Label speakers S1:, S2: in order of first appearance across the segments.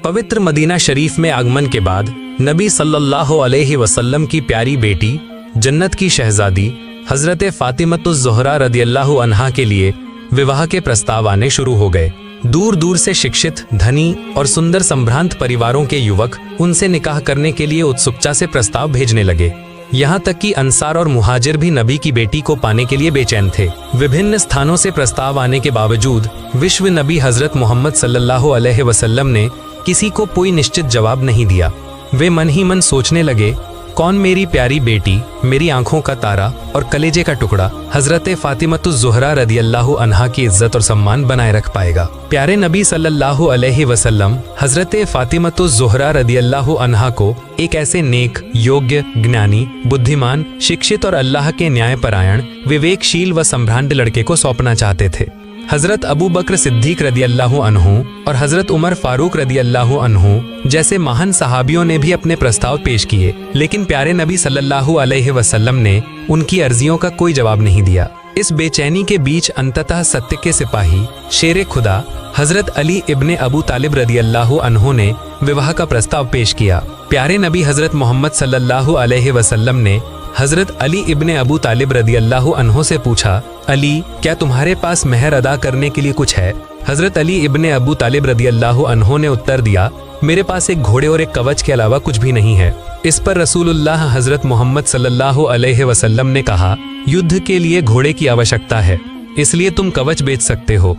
S1: पवित्र मदीना शरीफ में आगमन के बाद नबी सल्लल्लाहु अलैहि वसल्लम की प्यारी बेटी जन्नत की शहजादी हजरत फातिमतुज़ ज़ोहरा रदियल्लाहु अन्हा के लिए विवाह के प्रस्ताव आने शुरू हो गए। दूर दूर से शिक्षित, धनी और सुंदर संभ्रांत परिवारों के युवक उनसे निकाह करने के लिए उत्सुकता से प्रस्ताव भेजने लगे। यहाँ तक कि अंसार और मुहाजिर भी नबी की बेटी को पाने के लिए बेचैन थे। विभिन्न स्थानों से प्रस्ताव आने के बावजूद विश्व नबी हजरत मोहम्मद सल्लल्लाहु अलैहि वसल्लम ने किसी को कोई निश्चित जवाब नहीं दिया। वे मन ही मन सोचने लगे, कौन मेरी प्यारी बेटी, मेरी आंखों का तारा और कलेजे का टुकड़ा हजरत फातिमतुज़ ज़ोहरा रदियल्लाहु अन्हा की इज्जत और सम्मान बनाए रख पाएगा। प्यारे नबी सल्लल्लाहु अलैहि वसल्लम हजरत फातिमतुज़ ज़ोहरा रदियल्लाहु अन्हा को एक ऐसे नेक, योग्य, ज्ञानी, बुद्धिमान, शिक्षित और अल्लाह के न्यायपरायण, विवेकशील व संभ्रांत लड़के को सौंपना चाहते थे। हजरत अबू बकर सिद्दीक रदियल्लाहु अन्हु और हजरत उमर फारूक रदियल्लाहु अन्हु जैसे महान सहाबियों ने भी अपने प्रस्ताव पेश किए, लेकिन प्यारे नबी सल्लल्लाहु अलैहि वसल्लम ने उनकी अर्जियों का कोई जवाब नहीं दिया। इस बेचैनी के बीच अंततः सत्य के सिपाही, शेरे खुदा हजरत अली इब्ने अबू तालिब रदियल्लाहु अन्हु ने विवाह का प्रस्ताव पेश किया। प्यारे नबी हजरत मोहम्मद सल्लल्लाहु अलैहि वसल्लम ने हजरत अली इब्ने अबू तालिब रदियल्लाहु अन्हु से पूछा, अली, क्या तुम्हारे पास मेहर अदा करने के लिए कुछ है? हजरत अली इब्ने अबू तालिब रदियल्लाहु अन्हु ने उत्तर दिया, मेरे पास एक घोड़े और एक कवच के अलावा कुछ भी नहीं है। इस पर रसूलुल्लाह हजरत मोहम्मद सल्लल्लाहु अलैहि वसल्लम ने कहा, युद्ध के लिए घोड़े की आवश्यकता है, इसलिए तुम कवच बेच सकते हो।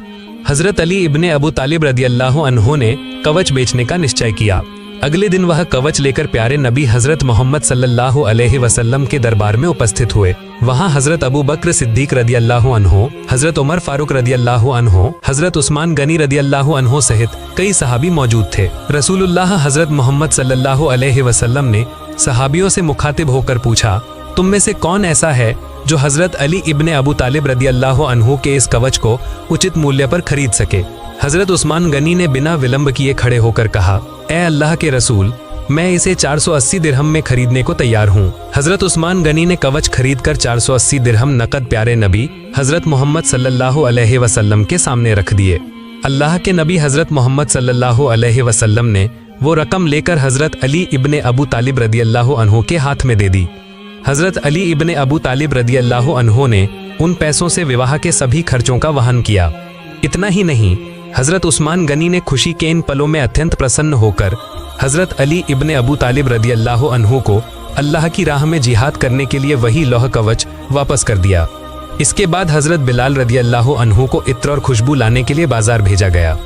S1: हजरत अली इब्ने अबू तालिब रदियल्लाहु अन्हु ने कवच बेचने का निश्चय किया। अगले दिन वह कवच लेकर प्यारे नबी हजरत मोहम्मद सल्लल्लाहु अलैहि वसल्लम के दरबार में उपस्थित हुए। वहां हजरत अबू बकर सिद्दीक रदियल्लाहु अन्हु, हजरत उमर फारूक रदियल्लाहु अन्हु, हजरत उस्मान गनी रदियल्लाहु अन्हु सहित कई सहाबी मौजूद थे। रसूलुल्लाह हजरत मोहम्मद सल्लल्लाहु अलैहि वसल्लम ने सहाबियों से मुखातिब होकर पूछा, तुम में से कौन ऐसा है जो हजरत अली इब्ने अबू तालिब रदियल्लाहु अन्हु के इस कवच को उचित मूल्य पर खरीद सके? हजरत उस्मान गनी ने बिना विलंब किए खड़े होकर कहा, ए अल्लाह के रसूल, मैं इसे 480 दिरहम में खरीदने को तैयार हूँ। हजरत उस्मान गनी ने कवच खरीदकर 480 दिरहम नकद प्यारे नबी हजरत मोहम्मद सल्लल्लाहु अलैहि वसल्लम के सामने रख दिए। अल्लाह के नबी हजरत मोहम्मद सल्लल्लाहु अलैहि वसल्लम ने वो रकम लेकर हजरत अली इब्ने अबू तालिब रदियल्लाहु अन्हु के हाथ में दे दी। हजरत अली इब्ने अबू तालिब रदियल्लाहु अन्हु ने उन पैसों से विवाह के सभी खर्चों का वहन किया। इतना ही नहीं, हजरत उस्मान गनी ने खुशी के इन पलों में अत्यंत प्रसन्न होकर हजरत अली इब्ने अबू तालिब रदियल्लाहु अन्हु को अल्लाह की राह में जिहाद करने के लिए वही लौह कवच वापस कर दिया। इसके बाद हजरत बिलाल रदियल्लाहु अन्हु को इत्र और खुशबू लाने के लिए बाजार भेजा गया।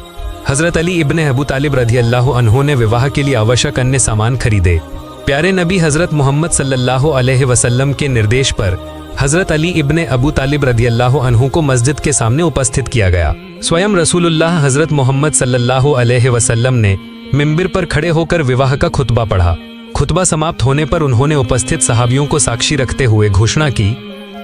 S1: हजरत अली इब्ने अबू तालिब रदियल्लाहु अन्हु ने विवाह के लिए आवश्यक अन्य सामान खरीदे। प्यारे नबी हजरत मोहम्मद सल्लल्लाहु अलैहि वसल्लम के निर्देश पर हजरत अली इब्ने अबू तालिब रदियल्लाहु अन्हु को मस्जिद के सामने उपस्थित किया गया। स्वयं रसूलुल्लाह हजरत मोहम्मद सल्लल्लाहु अलैहि वसल्लम ने मिंबर पर खड़े होकर विवाह का खुतबा पढ़ा। खुतबा समाप्त होने पर उन्होंने उपस्थित सहाबियों को साक्षी रखते हुए घोषणा की,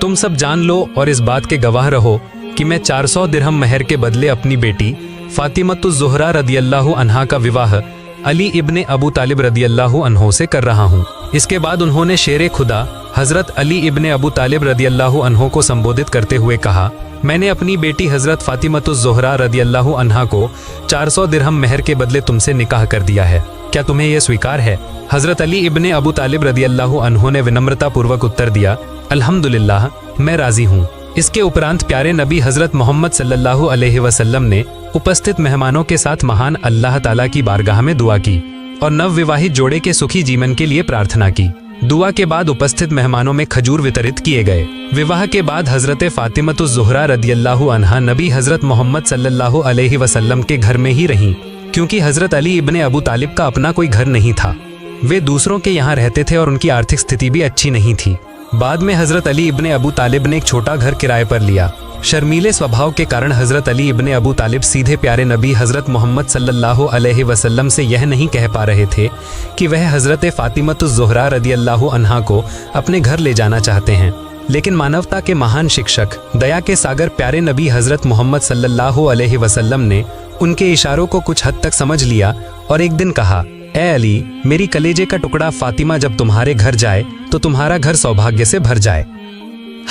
S1: तुम सब जान लो और इस बात के गवाह रहो कि मैं 400 दिरहम महर के बदले अपनी बेटी फातिमतुज़ ज़ोहरा रदियल्लाहु अन्हा का विवाह अली इब्ने अबू तालिब रदियल्लाहु अन्हु से कर रहा हूँ। इसके बाद उन्होंने शेरे खुदा हजरत अली इब्ने अबू तालिब रदियल्लाहु अन्हु को संबोधित करते हुए कहा, मैंने अपनी बेटी हजरत फातिमतुज़ ज़ोहरा रदियल्लाहु अन्हा को 400 दिरहम महर के बदले तुमसे निकाह कर दिया है, क्या तुम्हें यह स्वीकार है? हजरत अली इब्ने अबू तालिब रदियल्लाहु अन्हु ने विनम्रता पूर्वक उत्तर दिया, अल्हम्दुलिल्लाह, मैं राजी हूँ। इसके उपरांत प्यारे नबी हजरत मोहम्मद सल्लल्लाहु अलैहि वसल्लम ने उपस्थित मेहमानों के साथ महान अल्लाह ताला की बारगाह में दुआ की और नवविवाहित जोड़े के सुखी जीवन के लिए प्रार्थना की। दुआ के बाद उपस्थित मेहमानों में खजूर वितरित किए गए। विवाह के बाद हजरत फातिमतुज़ ज़ोहरा रदियल्लाहु अन्हा नबी हजरत मोहम्मद सल्लल्लाहु अलैहि वसल्लम के घर में ही रहीं, क्योंकि हजरत अली इब्ने अबू तालिब का अपना कोई घर नहीं था। वे दूसरों के यहाँ रहते थे और उनकी आर्थिक स्थिति भी अच्छी नहीं थी। बाद में हजरत अली इब्ने अबू तालिब ने एक छोटा घर किराए पर लिया। शर्मीले स्वभाव के कारण हजरत अली इब्ने अबू तालिब सीधे प्यारे नबी हजरत मोहम्मद सल्लल्लाहु अलैहि वसल्लम से यह नहीं कह पा रहे थे कि वह हजरत फातिमतुज़ ज़ोहरा रदियल्लाहु अन्हा को अपने घर ले जाना चाहते हैं। लेकिन मानवता के महान शिक्षक, दया के सागर प्यारे नबी हजरत मोहम्मद सल्लल्लाहु अलैहि वसल्लम ने उनके इशारों को कुछ हद तक समझ लिया और एक दिन कहा, ए अली, मेरी कलेजे का टुकड़ा फातिमा जब तुम्हारे घर जाए तो तुम्हारा घर सौभाग्य से भर जाए।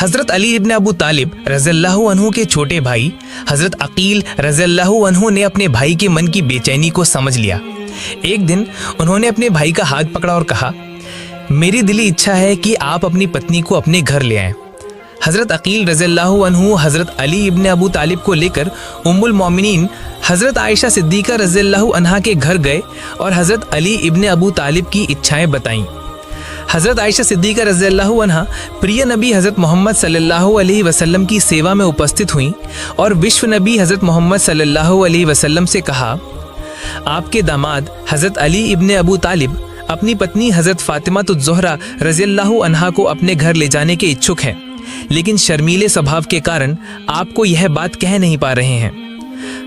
S2: हजरत अली इब्ने अबू तालिब रज़ियल्लाहु अन्हु के छोटे भाई हजरत अकील रज़ियल्लाहु अन्हु ने अपने भाई के मन की बेचैनी को समझ लिया। एक दिन उन्होंने अपने भाई का हाथ पकड़ा और कहा, मेरी दिली इच्छा है कि आप अपनी पत्नी को अपने घर ले आएं। हज़रत अकील रज़ियल्लाहु अन्हु हज़रत अली इब्ने अबू तालिब को लेकर उम्मुल मोमिनीन हज़रत आयशा सिद्दीक़ा रज़ियल्लाहु अन्हा के घर गए और हज़रत अली इब्ने अबू तालिब की इच्छाएं बताईं। हज़रत आयशा सिद्दीक़ा रज़ियल्लाहु अन्हा प्रिय नबी हज़रत मोहम्मद सल्लल्लाहु अलैहि वसल्लम की सेवा में उपस्थित हुईं और विश्व नबी हज़रत मोहम्मद सल्लल्लाहु अलैहि वसल्लम से कहा, आपके दामाद हज़रत अली इब्ने अबू तालिब अपनी पत्नी हज़रत फ़ातिमा ज़ोहरा रज़ियल्लाहु अन्हा को अपने घर ले जाने के इच्छुक हैं, लेकिन शर्मीले स्वभाव के कारण आपको यह बात कह नहीं पा रहे हैं।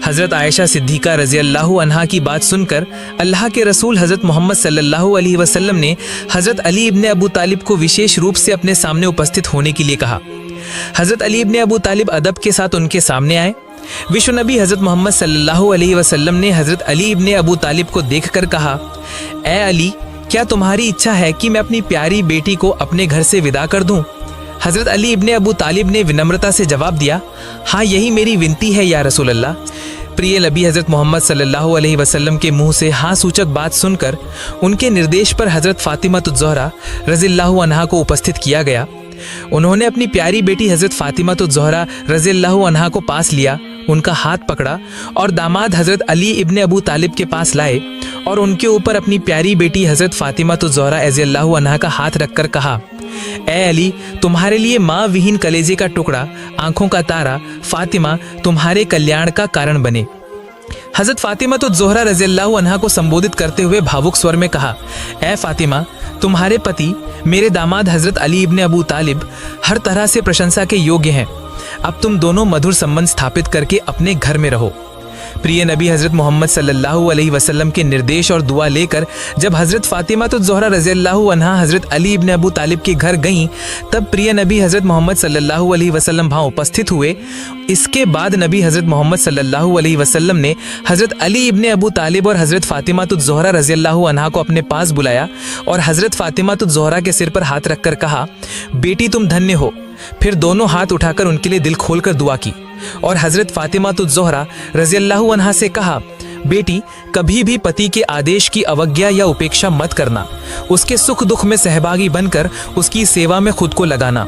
S2: हज़रत आयशा सिद्दीक़ा रज़ियल्लाहु अन्हा की बात सुनकर अल्लाह के रसूल हज़रत मोहम्मद सल्लल्लाहु अलैहि वसल्लम ने हज़रत अली इब्ने अबू तालिब को विशेष रूप से अपने सामने उपस्थित होने के लिए कहा। हज़रत अली इब्ने अबू तालिब अदब के साथ उनके सामने आए। विश्व नबी हज़रत मोहम्मद सल्लल्लाहु अलैहि वसल्लम ने हज़रत अली इब्ने अबू तालिब को देखकर कहा, ए अली, क्या तुम्हारी इच्छा है कि मैं अपनी प्यारी बेटी को अपने घर से विदा कर दूं? हज़रत अली इब्ने अबू तालिब ने विनम्रता से जवाब दिया, हाँ, यही मेरी विनती है या रसूल अल्लाह। प्रिय नबी हज़रत मोहम्मद सल्लल्लाहु अलैहि वसल्लम के मुंह से हाँ सूचक बात सुनकर उनके निर्देश पर हज़रत फ़ातिमा ज़ोहरा रज़ियल्लाहु अन्हा को उपस्थित किया गया। उन्होंने अपनी प्यारी बेटी हज़रत फ़ातिमा ज़ोहरा रज़ियल्लाहु अन्हा को पास लिया, उनका हाथ पकड़ा और दामाद हज़रत अली इब्ने अबू तालिब के पास लाए और उनके ऊपर अपनी प्यारी बेटी हज़रत फ़ातिमा ज़ोहरा रज़ियल्लाहु अन्हा का हाथ रखकर कहा, ए अली, तुम्हारे लिए माँ विहीन कलेजे का टुकड़ा, आंखों का तारा फ़ातिमा तुम्हारे कल्याण का कारण बने। हज़रत फ़ातिमा ज़ोहरा रज़ियल्लाहु अन्हा को संबोधित करते हुए भावुक स्वर में कहा, ए फ़ातिमा, तुम्हारे पति मेरे दामाद हज़रत अली इब्ने अबू तालिब हर तरह से प्रशंसा के योग्य हैं। अब तुम दोनों मधुर संबंध स्थापित करके अपने घर में रहो। प्रिय नबी हज़रत मोहम्मद सल्लल्लाहु अलैहि वसल्लम के निर्देश और दुआ लेकर जब हज़रत फ़ातिमा ज़ोहरा रज़ियल्लाहु अन्हा हज़रत अली इब्ने अबू तालिब के घर गईं, तब प्रिय नबी हज़रत मोहम्मद सल्लल्लाहु अलैहि वसल्लम वहाँ उपस्थित हुए। इसके बाद नबी हज़रत मोहम्मद सल्लल्लाहु अलैहि वसल्लम ने हज़रत अली इब्ने अबू तालिब और हज़रत फ़ातिमा ज़ोहरा रज़ियल्लाहु अन्हा को अपने पास बुलाया और हज़रत फ़ातिमा ज़ोहरा के सिर पर हाथ रखकर कहा, बेटी तुम धन्य हो। फिर दोनों हाथ उठाकर उनके लिए दिल खोलकर दुआ की और हज़रत फ़ातिमा ज़ोहरा रज़ियल्लाहु अन्हा से कहा, बेटी, कभी भी पति के आदेश की अवज्ञा या उपेक्षा मत करना, उसके सुख दुख में सहभागी बनकर उसकी सेवा में खुद को लगाना।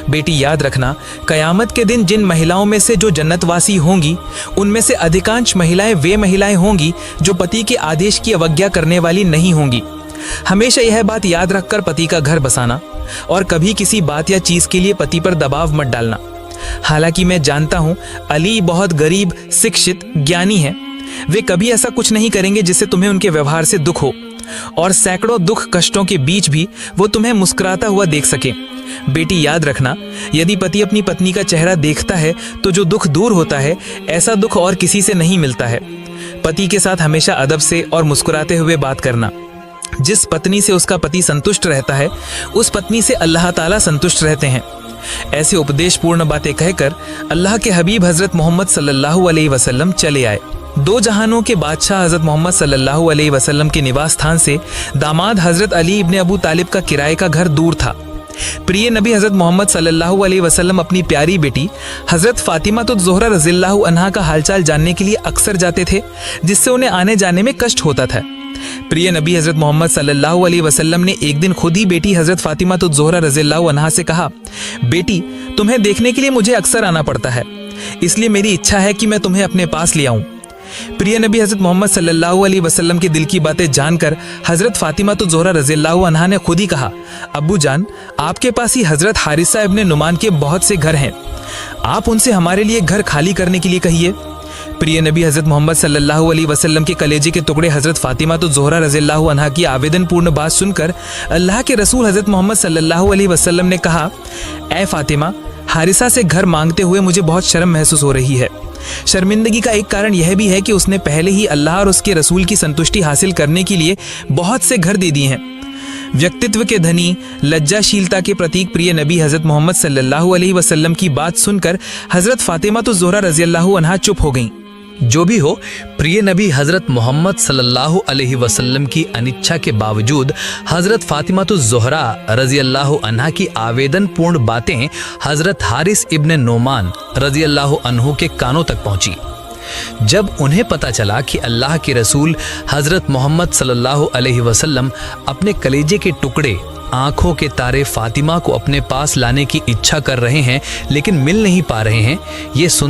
S2: बेटी, याद रखना, कयामत के दिन जिन महिलाओं में से जो जन्नतवासी होंगी, उनमें से अधिकांश महिलाएं वे महिलाएं होंगी जो पति के आदेश की अवज्ञा करने वाली नहीं होंगी। हमेशा यह बात याद रखकर पति का घर बसाना और कभी किसी बात या चीज के लिए पति पर दबाव मत डालना। हालांकि मैं जानता हूं अली बहुत गरीब, शिक्षित, ज्ञानी हैं। वे कभी ऐसा कुछ नहीं करेंगे जिससे तुम्हें उनके व्यवहार से दुख हो और सैकड़ों दुख कष्टों के बीच भी वो तुम्हें मुस्कुराता हुआ देख सके। बेटी, याद रखना, यदि पति अपनी पत्नी का चेहरा देखता है तो जो दुख दूर होता है, ऐसा दुख और किसी से नहीं मिलता है। पति के साथ हमेशा अदब से और मुस्कुराते हुए बात करना। जिस पत्नी से उसका पति संतुष्ट रहता है, उस पत्नी से अल्लाह ताला संतुष्ट रहते हैं। ऐसे उपदेशपूर्ण बातें कहकर अल्लाह के हबीब हज़रत मोहम्मद सल्लल्लाहु अलैहि वसल्लम चले आए। दो जहानों के बादशाह हज़रत मोहम्मद सल्लल्लाहु अलैहि वसल्लम के निवास स्थान से दामाद हज़रत अली इब्ने अबू तालिब का किराए का घर दूर था। प्रिय नबी हज़रत मोहम्मद सल्लल्लाहु अलैहि वसल्लम अपनी प्यारी बेटी हज़रत फ़ातिमा ज़ोहरा रज़ियल्लाहु अन्हा का हालचाल जानने के लिए अक्सर जाते थे, जिससे उन्हें आने जाने में कष्ट होता था। प्रिय नबी हज़रत मोहम्मद सल्लल्लाहु अलैहि वसल्लम ने एक दिन खुद ही बेटी हज़रत फ़ातिमा ज़ोहरा रज़ियल्लाहु अन्हा से कहा, बेटी, तुम्हें देखने के लिए मुझे अक्सर आना पड़ता है, इसलिए मेरी इच्छा है कि मैं तुम्हें अपने पास ले आऊं। प्रिय नबी हज़रत मोहम्मद सल्लल्लाहु अलैहि वसल्लम के दिल की बातें जानकर हज़रत फ़ातिमा ज़ोहरा रज़ियल्लाहु अन्हा ने खुद ही कहा, अब्बू जान, आपके पास ही हज़रत हारिसा इब्ने नुमान के बहुत से घर हैं, आप उनसे हमारे लिए घर खाली करने के लिए कहिए। प्रिय नबी हज़रत मोहम्मद सल्लल्लाहु अलैहि वसल्लम के कलेजे के टुकड़े हज़रत फ़ातिमा ज़ोहरा रज़ियल्लाहु अन्हा की आवेदनपूर्ण बात सुनकर अल्लाह के रसूल हज़रत मोहम्मद सल्लल्लाहु अलैहि वसल्लम ने कहा, ए फ़ातिमा, हारिसा से घर मांगते हुए मुझे बहुत शर्म महसूस हो रही है। शर्मिंदगी का एक कारण यह भी है कि उसने पहले ही अल्लाह और उसके रसूल की संतुष्टि हासिल करने के लिए बहुत से घर दे दिए हैं। व्यक्तित्व के धनी, लज्जाशीलता के प्रतीक प्रिय नबी हज़रत मोहम्मद सल्लल्लाहु अलैहि वसल्लम की बात सुनकर हज़रत फ़ातिमा ज़ोहरा रज़ियल्लाहु अन्हा चुप हो गईं।
S1: जो भी हो, प्रिय नबी हज़रत मोहम्मद सल्लल्लाहु अलैहि वसल्लम की अनिच्छा के बावजूद हज़रत फ़ातिमा ज़ोहरा रज़ियल्लाहु अन्हा की आवेदन पूर्ण बातें हज़रत हारिस इब्ने नोमान रज़ियल्लाहु अन्हु के कानों तक पहुंची।
S3: जब उन्हें पता चला कि अल्लाह के रसूल हज़रत मोहम्मद सल्लल्लाहु अलैहि वसल्लम अपने कलेजे के टुकड़े, आंखों के तारे फातिमा को अपने पास लाने की इच्छा कर रहे हैं लेकिन मिल नहीं पा रहे हैं, ये सुन